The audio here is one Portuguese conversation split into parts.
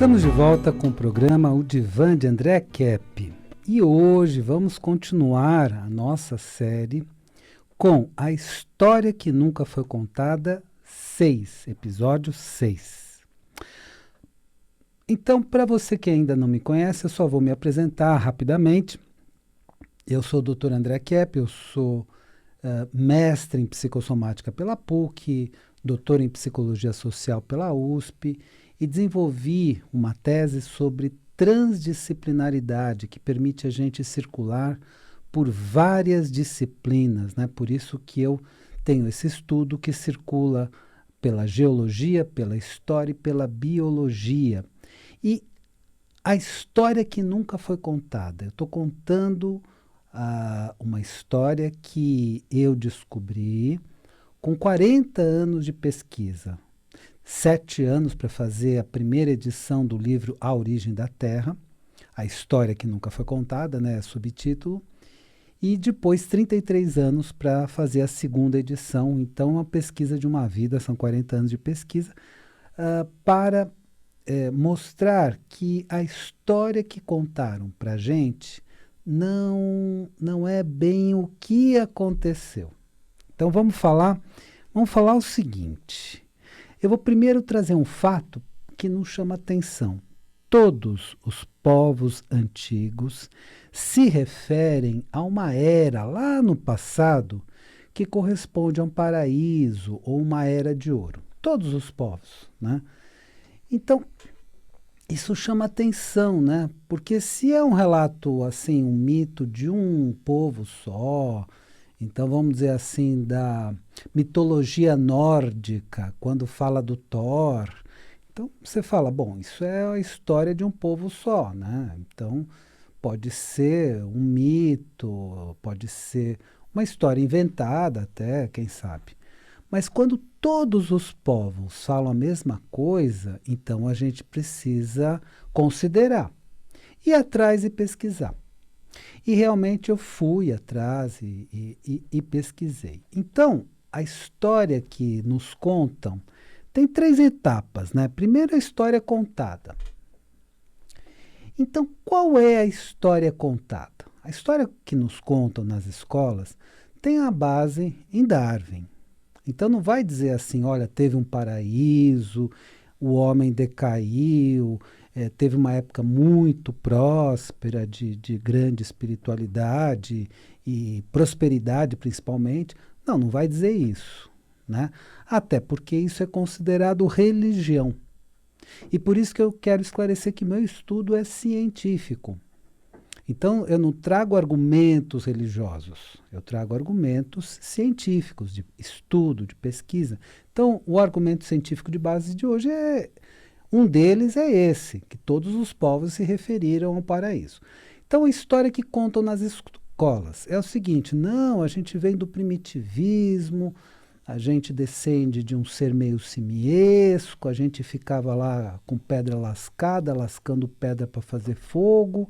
Estamos de volta com o programa O Divã de André Kepp. E hoje vamos continuar a nossa série com A História que Nunca Foi Contada 6, episódio 6. Então, para você que ainda não me conhece, eu só vou me apresentar rapidamente. Eu sou o Dr. André Kepp, eu sou mestre em psicossomática pela PUC, doutor em psicologia social pela USP, e desenvolvi uma tese sobre transdisciplinaridade, que permite a gente circular por várias disciplinas, né? Por isso que eu tenho esse estudo que circula pela geologia, pela história e pela biologia. E a história que nunca foi contada. Eu estou contando uma história que eu descobri com 40 anos de pesquisa. 7 anos para fazer a primeira edição do livro A Origem da Terra, a história que nunca foi contada, né, subtítulo, e depois 33 anos para fazer a segunda edição. Então, uma pesquisa de uma vida, são 40 anos de pesquisa, para mostrar que a história que contaram para a gente não é bem o que aconteceu. Então, vamos falar o seguinte. Eu vou primeiro trazer um fato que nos chama atenção. Todos os povos antigos se referem a uma era lá no passado que corresponde a um paraíso ou uma era de ouro. Todos os povos, né? Então, isso chama atenção, né? Porque se é um relato, assim, um mito de um povo só, então vamos dizer assim, da mitologia nórdica, quando fala do Thor, então você fala, bom, isso é a história de um povo só, né? Então pode ser um mito, pode ser uma história inventada até, quem sabe. Mas quando todos os povos falam a mesma coisa, então a gente precisa considerar, ir atrás e pesquisar. E realmente eu fui atrás e pesquisei. Então, a história que nos contam tem 3 etapas, né? Primeiro, a história contada. Então, qual é a história contada? A história que nos contam nas escolas tem a base em Darwin. Então, não vai dizer assim, olha, teve um paraíso, o homem decaiu, teve uma época muito próspera de grande espiritualidade e prosperidade, principalmente. Não vai dizer isso, né? Até porque isso é considerado religião. E por isso que eu quero esclarecer que meu estudo é científico. Então, eu não trago argumentos religiosos, eu trago argumentos científicos, de estudo, de pesquisa. Então, o argumento científico de base de hoje um deles é esse, que todos os povos se referiram ao paraíso. Então, a história que contam nas escolas é o seguinte, não, a gente vem do primitivismo, a gente descende de um ser meio simiesco, a gente ficava lá com pedra lascada, lascando pedra para fazer fogo.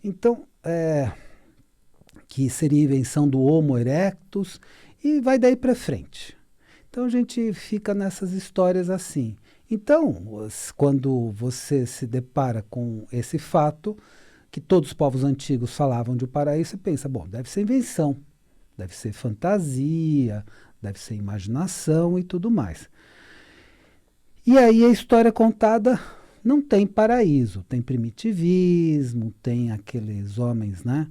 Então, que seria a invenção do Homo erectus, e vai daí para frente. Então, a gente fica nessas histórias assim. Então, quando você se depara com esse fato, que todos os povos antigos falavam de um paraíso, você pensa, bom, deve ser invenção, deve ser fantasia, deve ser imaginação e tudo mais. E aí a história contada não tem paraíso, tem primitivismo, tem aqueles homens, né,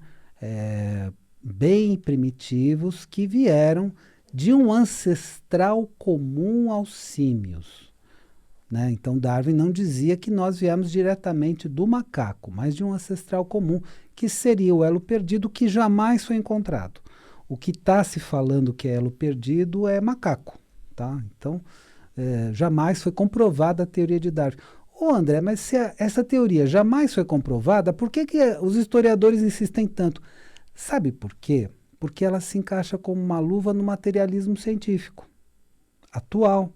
bem primitivos que vieram de um ancestral comum aos símios. Né? Então Darwin não dizia que nós viemos diretamente do macaco, mas de um ancestral comum, que seria o elo perdido, que jamais foi encontrado. O que está se falando que é elo perdido é macaco. Tá? Então, jamais foi comprovada a teoria de Darwin. Ô André, mas se essa teoria jamais foi comprovada, por que os historiadores insistem tanto? Sabe por quê? Porque ela se encaixa como uma luva no materialismo científico atual,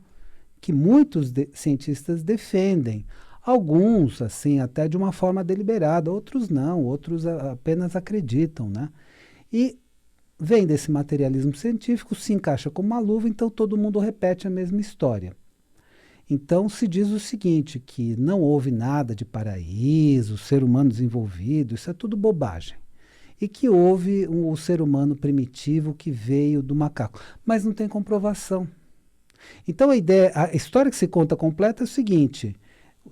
que muitos cientistas defendem. Alguns, assim, até de uma forma deliberada, outros não, outros apenas acreditam, né? E vem desse materialismo científico, se encaixa como uma luva, então todo mundo repete a mesma história. Então se diz o seguinte, que não houve nada de paraíso, ser humano desenvolvido, isso é tudo bobagem. E que houve o ser humano primitivo que veio do macaco. Mas não tem comprovação. Então a história que se conta completa é o seguinte: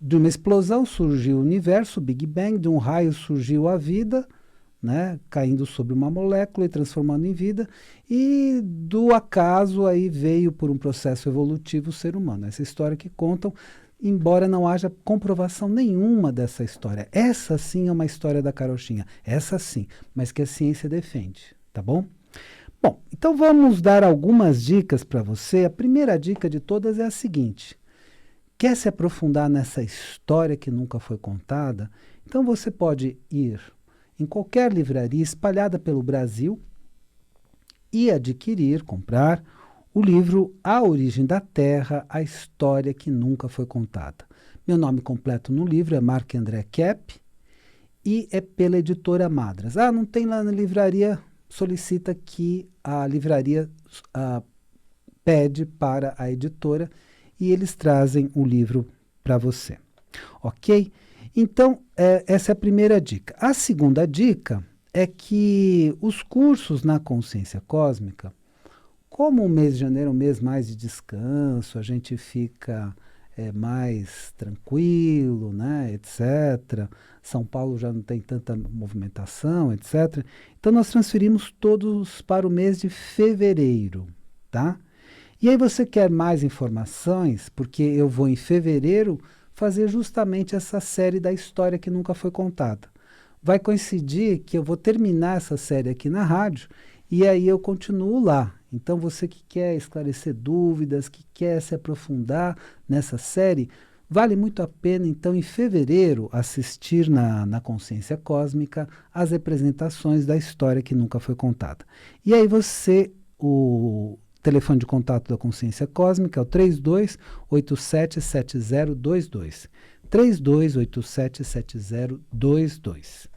de uma explosão surgiu o universo, o Big Bang, de um raio surgiu a vida, né, caindo sobre uma molécula e transformando em vida, e do acaso aí veio por um processo evolutivo o ser humano. Essa história que contam, embora não haja comprovação nenhuma dessa história. Essa sim é uma história da carochinha, essa sim, mas que a ciência defende, tá bom? Bom, então vamos dar algumas dicas para você. A primeira dica de todas é a seguinte: quer se aprofundar nessa história que nunca foi contada? Então você pode ir em qualquer livraria espalhada pelo Brasil e adquirir, comprar, o livro A Origem da Terra, a História que Nunca Foi Contada. Meu nome completo no livro é Marc André Kepp e é pela editora Madras. Ah, não tem lá na livraria? Solicita que a livraria pede para a editora e eles trazem o livro para você. Ok? Então, essa é a primeira dica. A segunda dica é que os cursos na consciência cósmica, como o mês de janeiro é um mês mais de descanso, a gente fica mais tranquilo, né, etc. São Paulo já não tem tanta movimentação, etc. Então, nós transferimos todos para o mês de fevereiro, tá? E aí você quer mais informações, porque eu vou em fevereiro fazer justamente essa série da história que nunca foi contada. Vai coincidir que eu vou terminar essa série aqui na rádio e aí eu continuo lá. Então você que quer esclarecer dúvidas, que quer se aprofundar nessa série, vale muito a pena então em fevereiro assistir na Consciência Cósmica as representações da história que nunca foi contada. E aí o telefone de contato da Consciência Cósmica é o 32877022. 32877022.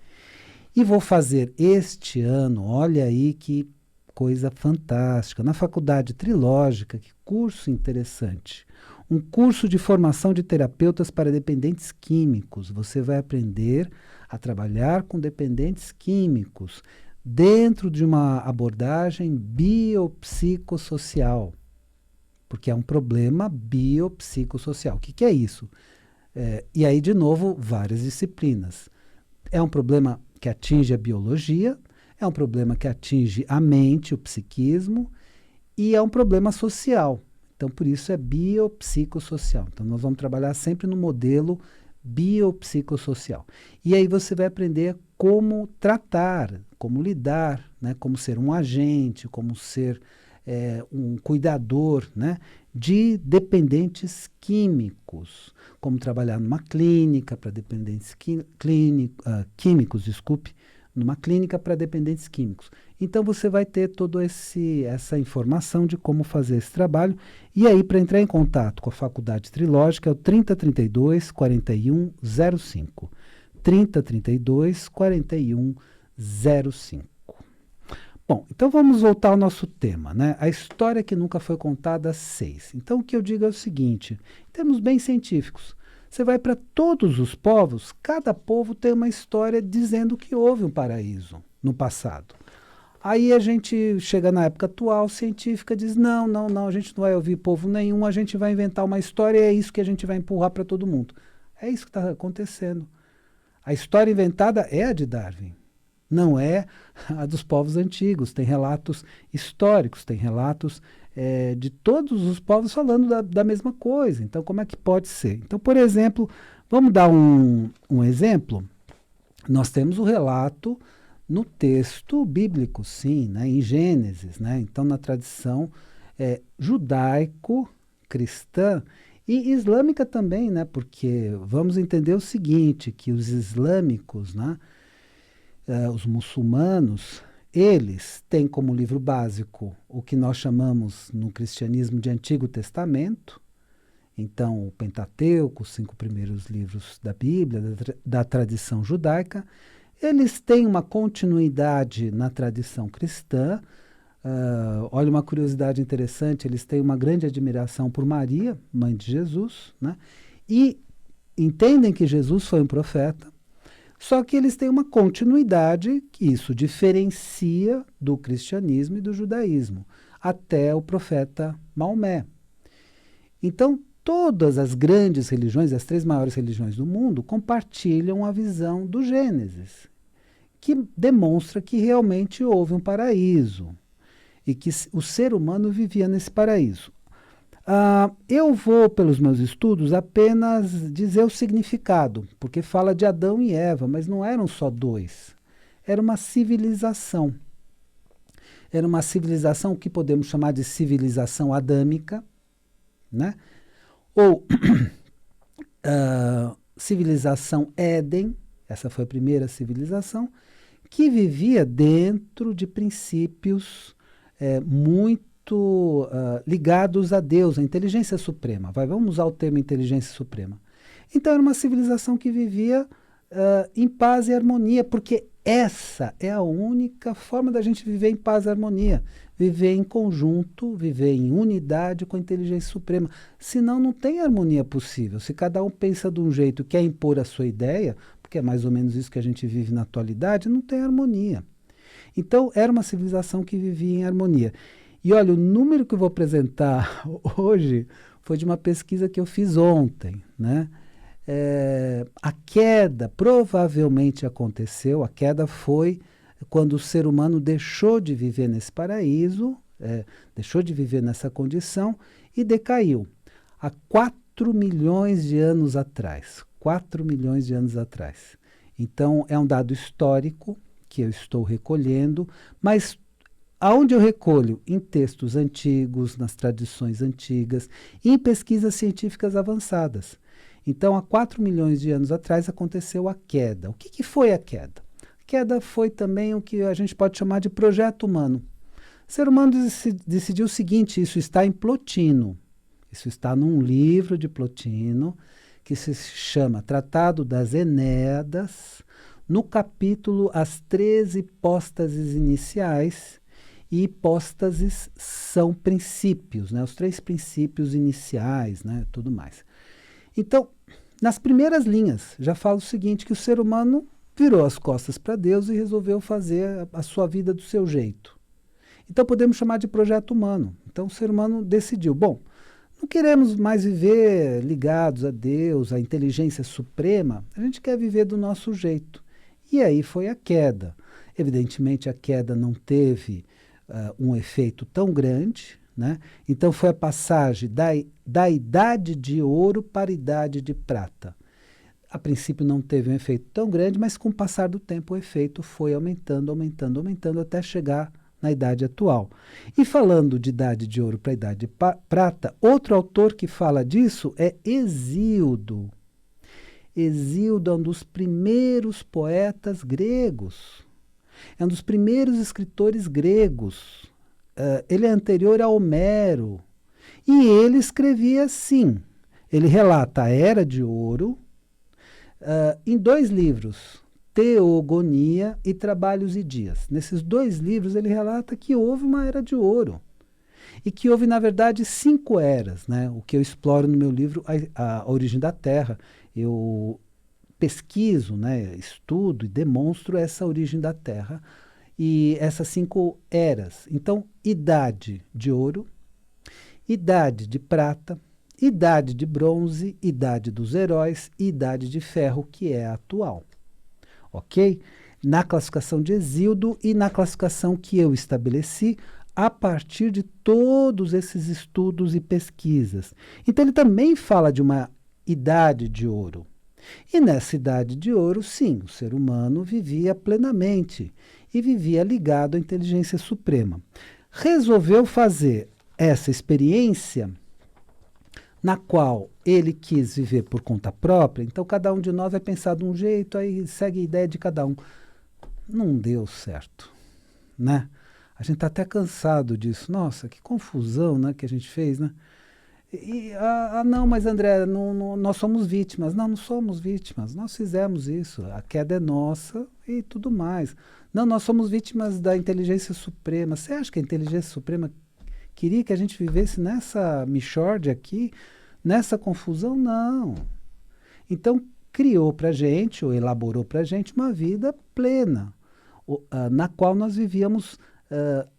E vou fazer este ano, olha aí que coisa fantástica, na Faculdade Trilógica, que curso interessante. Um curso de formação de terapeutas para dependentes químicos. Você vai aprender a trabalhar com dependentes químicos dentro de uma abordagem biopsicossocial, porque é um problema biopsicossocial. O que é isso? E aí, de novo, várias disciplinas. É um problema que atinge a biologia, é um problema que atinge a mente, o psiquismo, e é um problema social. Então, por isso é biopsicossocial. Então, nós vamos trabalhar sempre no modelo biopsicossocial. E aí você vai aprender como tratar, como lidar, né, como ser um agente, como ser um cuidador, né, de dependentes químicos, como trabalhar numa clínica para dependentes químicos, desculpe, numa clínica para dependentes químicos. Então você vai ter toda essa informação de como fazer esse trabalho. E aí, para entrar em contato com a Faculdade Trilógica, é o 3032 4105. 3032 4105. Bom, então vamos voltar ao nosso tema, né? A história que nunca foi contada 6. Então o que eu digo é o seguinte, em termos bem científicos, você vai para todos os povos, cada povo tem uma história dizendo que houve um paraíso no passado. Aí a gente chega na época atual, científica, diz, não, a gente não vai ouvir povo nenhum, a gente vai inventar uma história e é isso que a gente vai empurrar para todo mundo. É isso que está acontecendo. A história inventada é a de Darwin, não é a dos povos antigos. Tem relatos históricos, tem relatos de todos os povos falando da mesma coisa. Então, como é que pode ser? Então, por exemplo, vamos dar um exemplo? Nós temos o relato no texto bíblico, sim, né, em Gênesis, né? Então, na tradição judaico-cristã e islâmica também, né? Porque vamos entender o seguinte, que os islâmicos, né, os muçulmanos, eles têm como livro básico o que nós chamamos no cristianismo de Antigo Testamento. Então, o Pentateuco, os 5 primeiros livros da Bíblia, da tradição judaica. Eles têm uma continuidade na tradição cristã, Olha uma curiosidade interessante, eles têm uma grande admiração por Maria, mãe de Jesus, né? E entendem que Jesus foi um profeta, só que eles têm uma continuidade que isso diferencia do cristianismo e do judaísmo, até o profeta Maomé. Então, todas as grandes religiões, as 3 maiores religiões do mundo, compartilham a visão do Gênesis, que demonstra que realmente houve um paraíso e que o ser humano vivia nesse paraíso. Eu vou, pelos meus estudos, apenas dizer o significado, porque fala de Adão e Eva, mas não eram só 2. Era uma civilização. Era uma civilização que podemos chamar de civilização adâmica, né? Ou civilização Éden, essa foi a primeira civilização, que vivia dentro de princípios muito ligados a Deus, a inteligência suprema. Vamos usar o termo inteligência suprema. Então era uma civilização que vivia em paz e harmonia, porque essa é a única forma da gente viver em paz e harmonia. Viver em conjunto, viver em unidade com a inteligência suprema. Senão não tem harmonia possível. Se cada um pensa de um jeito e quer impor a sua ideia, porque é mais ou menos isso que a gente vive na atualidade, não tem harmonia. Então era uma civilização que vivia em harmonia. E olha, o número que eu vou apresentar hoje foi de uma pesquisa que eu fiz ontem, né? A queda provavelmente aconteceu, a queda foi quando o ser humano deixou de viver nesse paraíso, deixou de viver nessa condição e decaiu. Há 4 milhões de anos atrás. 4 milhões de anos atrás. Então, é um dado histórico que eu estou recolhendo, mas aonde eu recolho? Em textos antigos, nas tradições antigas, e em pesquisas científicas avançadas. Então, há 4 milhões de anos atrás aconteceu a queda. O que foi a queda? A queda foi também o que a gente pode chamar de projeto humano. O ser humano decidiu o seguinte, isso está em Plotino. Isso está num livro de Plotino, que se chama Tratado das Enéadas, no capítulo As 13 Hipóstases Iniciais, e hipóstases são princípios, né? Os 3 princípios iniciais, né? Tudo mais. Então, nas primeiras linhas, já fala o seguinte, que o ser humano virou as costas para Deus e resolveu fazer a sua vida do seu jeito. Então, podemos chamar de projeto humano. Então, o ser humano decidiu, bom, não queremos mais viver ligados a Deus, à inteligência suprema, a gente quer viver do nosso jeito. E aí foi a queda. Evidentemente, a queda não teve um efeito tão grande, né? Então foi a passagem da idade de ouro para a idade de prata. A princípio não teve um efeito tão grande, mas com o passar do tempo o efeito foi aumentando, aumentando, aumentando até chegar na idade atual. E falando de idade de ouro para a idade de prata, outro autor que fala disso é Hesíodo. Hesíodo é um dos primeiros poetas gregos. É um dos primeiros escritores gregos. Ele é anterior a Homero. E ele escrevia assim. Ele relata a Era de Ouro em 2 livros, Teogonia e Trabalhos e Dias. Nesses 2 livros ele relata que houve uma Era de Ouro. E que houve, na verdade, 5 eras, né? O que eu exploro no meu livro, A Origem da Terra. Eu pesquiso, né, estudo e demonstro essa origem da Terra e essas 5 eras. Então, idade de ouro, idade de prata, idade de bronze, idade dos heróis e idade de ferro, que é a atual. Ok? Na classificação de Hesíodo e na classificação que eu estabeleci a partir de todos esses estudos e pesquisas. Então, ele também fala de uma idade de ouro. E nessa idade de ouro, sim, o ser humano vivia plenamente e vivia ligado à inteligência suprema. Resolveu fazer essa experiência na qual ele quis viver por conta própria, então cada um de nós vai pensar de um jeito, aí segue a ideia de cada um. Não deu certo, né? A gente está até cansado disso. Nossa, que confusão, né, que a gente fez, né? Não, mas André, nós somos vítimas. Não, não somos vítimas. Nós fizemos isso. A queda é nossa e tudo mais. Não, nós somos vítimas da inteligência suprema. Você acha que a inteligência suprema queria que a gente vivesse nessa mixórdia aqui, nessa confusão? Não. Então, criou para a gente, ou elaborou para a gente, uma vida plena, na qual nós vivíamos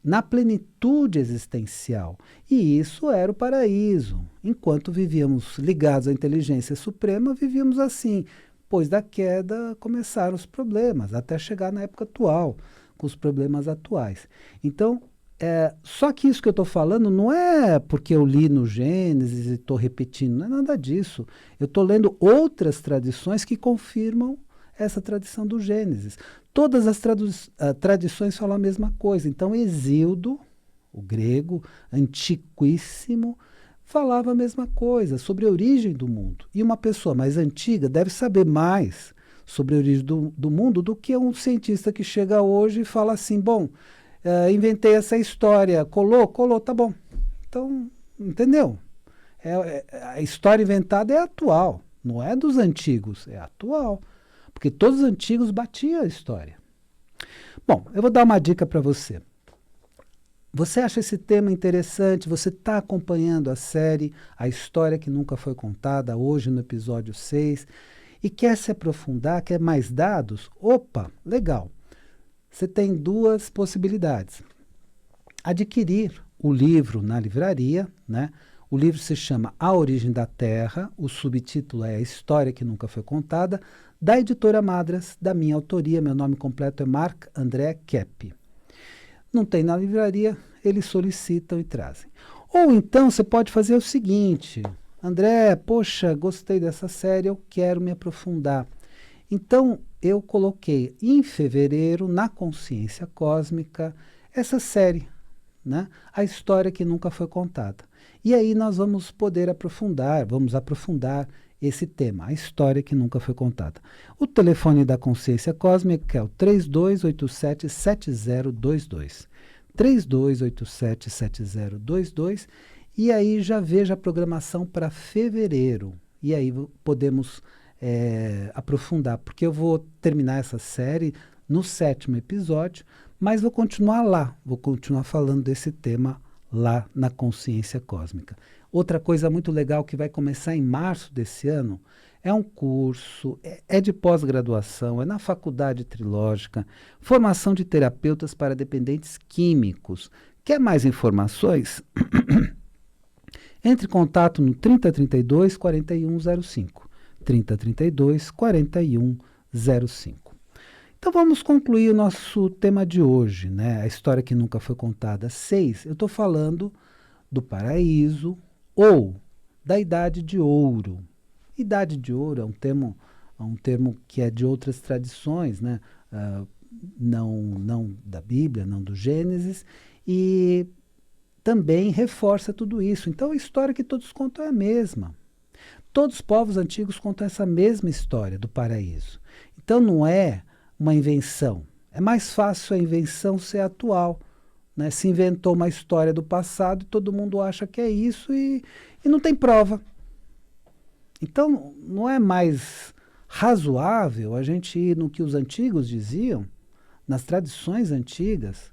na plenitude existencial. E isso era o paraíso. Enquanto vivíamos ligados à inteligência suprema, vivíamos assim. Pois da queda começaram os problemas, até chegar na época atual, com os problemas atuais. Então, só que isso que eu estou falando não é porque eu li no Gênesis e estou repetindo, não é nada disso. Eu estou lendo outras tradições que confirmam essa tradição do Gênesis. Todas as tradições falam a mesma coisa. Então, Hesíodo, o grego antiquíssimo, falava a mesma coisa sobre a origem do mundo. E uma pessoa mais antiga deve saber mais sobre a origem do mundo do que um cientista que chega hoje e fala assim, bom, inventei essa história, colou, tá bom. Então, entendeu? A história inventada é atual, não é dos antigos, é atual. Porque todos os antigos batiam a história. Bom, eu vou dar uma dica para você. Você acha esse tema interessante? Você está acompanhando a série A História que Nunca Foi Contada, hoje no episódio 6, e quer se aprofundar, quer mais dados? Opa, legal. Você tem duas possibilidades. Adquirir o livro na livraria, né? O livro se chama A Origem da Terra, o subtítulo é A História que Nunca Foi Contada, da editora Madras, da minha autoria. Meu nome completo é Marc André Kepp. Não tem na livraria, eles solicitam e trazem. Ou então você pode fazer o seguinte, André, poxa, gostei dessa série, eu quero me aprofundar. Então, eu coloquei em fevereiro, na Consciência Cósmica, essa série, né? A História que Nunca Foi Contada. E aí nós vamos poder vamos aprofundar esse tema, a história que nunca foi contada. O telefone da Consciência Cósmica é o 3287-7022. 3287-7022. E aí já veja a programação para fevereiro. E aí podemos aprofundar, porque eu vou terminar essa série no 7º episódio, mas vou continuar lá, vou continuar falando desse tema lá na Consciência Cósmica. Outra coisa muito legal que vai começar em março desse ano é um curso, é de pós-graduação, é na Faculdade Trilógica, formação de terapeutas para dependentes químicos. Quer mais informações? Entre em contato no 3032 4105. 3032 4105. Então vamos concluir o nosso tema de hoje, né? A História que Nunca Foi Contada 6. Eu estou falando do paraíso ou da Idade de Ouro. Idade de Ouro é um termo que é de outras tradições, né? Não da Bíblia, não do Gênesis, e também reforça tudo isso. Então a história que todos contam é a mesma. Todos os povos antigos contam essa mesma história do paraíso. Então não é uma invenção. É mais fácil a invenção ser atual, né? Se inventou uma história do passado e todo mundo acha que é isso e não tem prova. Então, não é mais razoável a gente ir no que os antigos diziam, nas tradições antigas?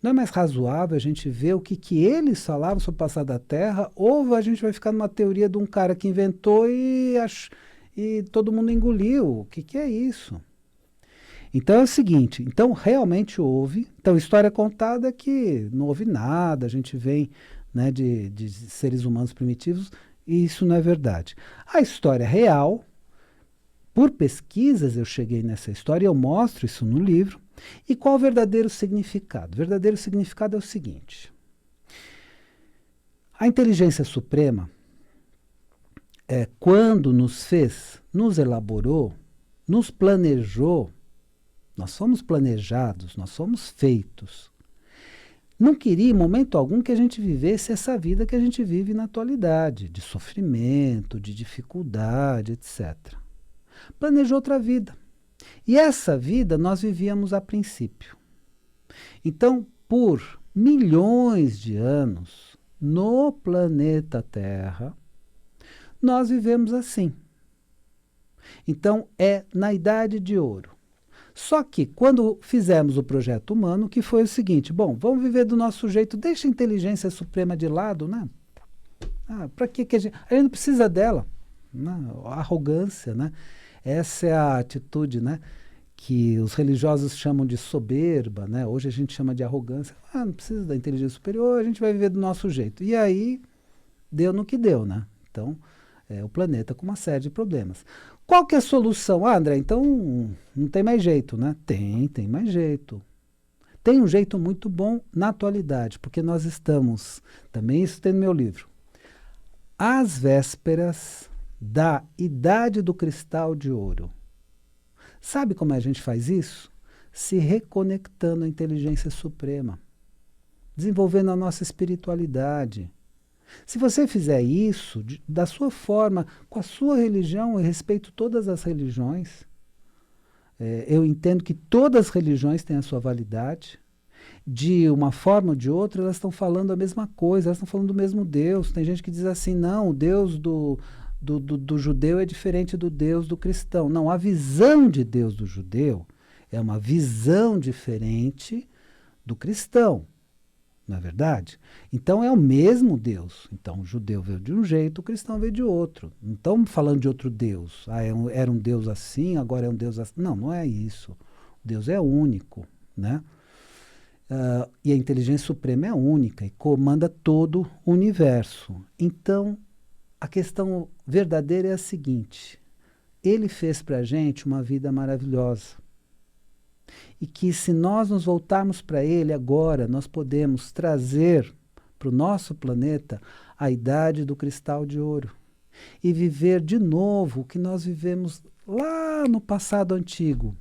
Não é mais razoável a gente ver o que eles falavam sobre o passado da Terra, ou a gente vai ficar numa teoria de um cara que inventou e todo mundo engoliu? O que é isso? Então é o seguinte, então realmente houve, então história contada é que não houve nada, a gente vem, né, de seres humanos primitivos, e isso não é verdade. A história real, por pesquisas eu cheguei nessa história, eu mostro isso no livro. E qual o verdadeiro significado? O verdadeiro significado é o seguinte: a inteligência suprema, quando nos fez, nos elaborou, nos planejou, nós fomos planejados, nós fomos feitos. Não queria, em momento algum, que a gente vivesse essa vida que a gente vive na atualidade, de sofrimento, de dificuldade, etc. Planejou outra vida. E essa vida nós vivíamos a princípio. Então, por milhões de anos, no planeta Terra, nós vivemos assim. Então, é na Idade de Ouro. Só que, quando fizemos o projeto humano, que foi o seguinte, bom, vamos viver do nosso jeito, deixa a inteligência suprema de lado, né? Para que a gente não precisa dela, né? A arrogância, né? Essa é a atitude, né, que os religiosos chamam de soberba, né? Hoje a gente chama de arrogância. Não precisa da inteligência superior, a gente vai viver do nosso jeito. E aí, deu no que deu, né? Então, o planeta com uma série de problemas. Qual que é a solução? André, então não tem mais jeito, né? Tem mais jeito. Tem um jeito muito bom na atualidade, porque nós estamos, também isso tem no meu livro, às vésperas da Idade do Cristal de Ouro. Sabe como a gente faz isso? Se reconectando à inteligência suprema, desenvolvendo a nossa espiritualidade. Se você fizer isso da sua forma, com a sua religião, eu respeito todas as religiões, eu entendo que todas as religiões têm a sua validade, de uma forma ou de outra, elas estão falando a mesma coisa, elas estão falando do mesmo Deus. Tem gente que diz assim, não, o Deus do judeu é diferente do Deus do cristão. Não, a visão de Deus do judeu é uma visão diferente do cristão. Não é verdade? Então é o mesmo Deus. Então o judeu veio de um jeito, o cristão veio de outro. Não estamos falando de outro Deus. Era um Deus assim, agora é um Deus assim. Não, não é isso. Deus é único, né? E a inteligência suprema é única e comanda todo o universo. Então, a questão verdadeira é a seguinte: ele fez para a gente uma vida maravilhosa. E que se nós nos voltarmos para ele agora, nós podemos trazer para o nosso planeta a idade do cristal de ouro. E viver de novo o que nós vivemos lá no passado antigo.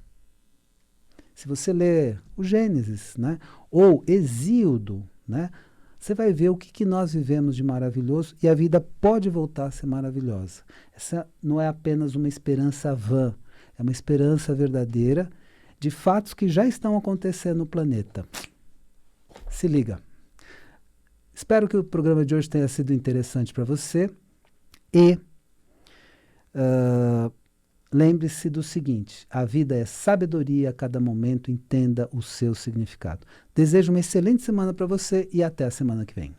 Se você ler o Gênesis, né, ou Hesíodo, né, você vai ver o que nós vivemos de maravilhoso e a vida pode voltar a ser maravilhosa. Essa não é apenas uma esperança vã, é uma esperança verdadeira de fatos que já estão acontecendo no planeta. Se liga. Espero que o programa de hoje tenha sido interessante para você e lembre-se do seguinte: a vida é sabedoria, a cada momento entenda o seu significado. Desejo uma excelente semana para você e até a semana que vem.